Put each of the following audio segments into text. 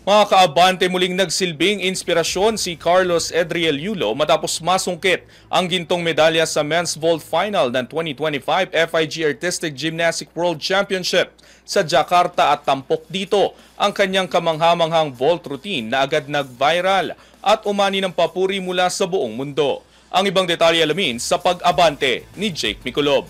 Mga kaabante, muling nagsilbing inspirasyon si Carlos Edriel Yulo matapos masungkit ang gintong medalya sa Men's Vault Final ng 2025 FIG Artistic Gymnastics World Championship sa Jakarta at tampok dito ang kanyang kamanghamanghang vault routine na agad nag-viral at umani ng papuri mula sa buong mundo. Ang ibang detalye alamin sa pag-abante ni Jake Miculob.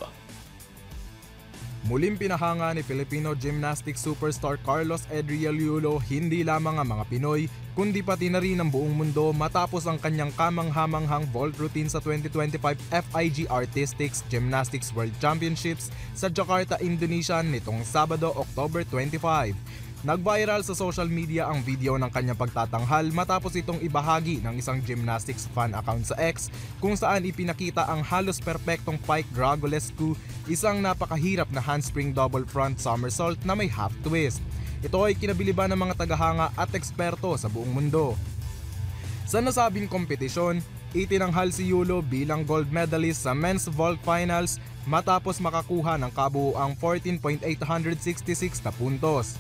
Muling pinahanga ni Filipino gymnastics superstar Carlos Edriel Yulo hindi lamang ang mga Pinoy kundi pati na rin ang buong mundo matapos ang kanyang kamanghamanghang vault routine sa 2025 FIG Artistics Gymnastics World Championships sa Jakarta, Indonesia nitong Sabado, October 25. Nag-viral sa social media ang video ng kanyang pagtatanghal matapos itong ibahagi ng isang gymnastics fan account sa X kung saan ipinakita ang halos perpektong pike dragolescu, isang napakahirap na handspring double front somersault na may half twist. Ito ay kinabiliban ng mga tagahanga at eksperto sa buong mundo. Sa nasabing kompetisyon, itinanghal si Yulo bilang gold medalist sa Men's Vault Finals matapos makakuha ng kabuuang 14.866 na puntos.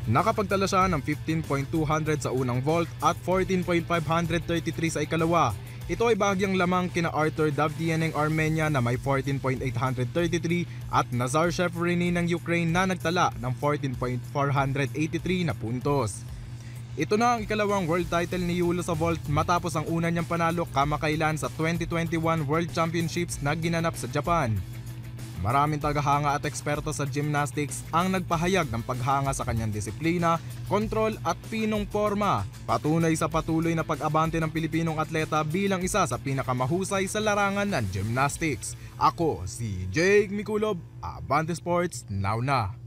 Nakapagtala siya ng 15.200 sa unang vault at 14.533 sa ikalawa. Ito ay bahagyang lamang kina Artur Davtyeneng Armenia na may 14.833 at Nazar Shevcheny ng Ukraine na nagtala ng 14.483 na puntos. Ito na ang ikalawang world title ni Yulo sa vault matapos ang una niyang panalo kamakailan sa 2021 World Championships na ginanap sa Japan. Maraming tagahanga at eksperto sa gymnastics ang nagpahayag ng paghanga sa kanyang disiplina, kontrol at pinong forma. Patunay sa patuloy na pag-abante ng Pilipinong atleta bilang isa sa pinakamahusay sa larangan ng gymnastics. Ako si Jake Miculob, Abante Sports, now na!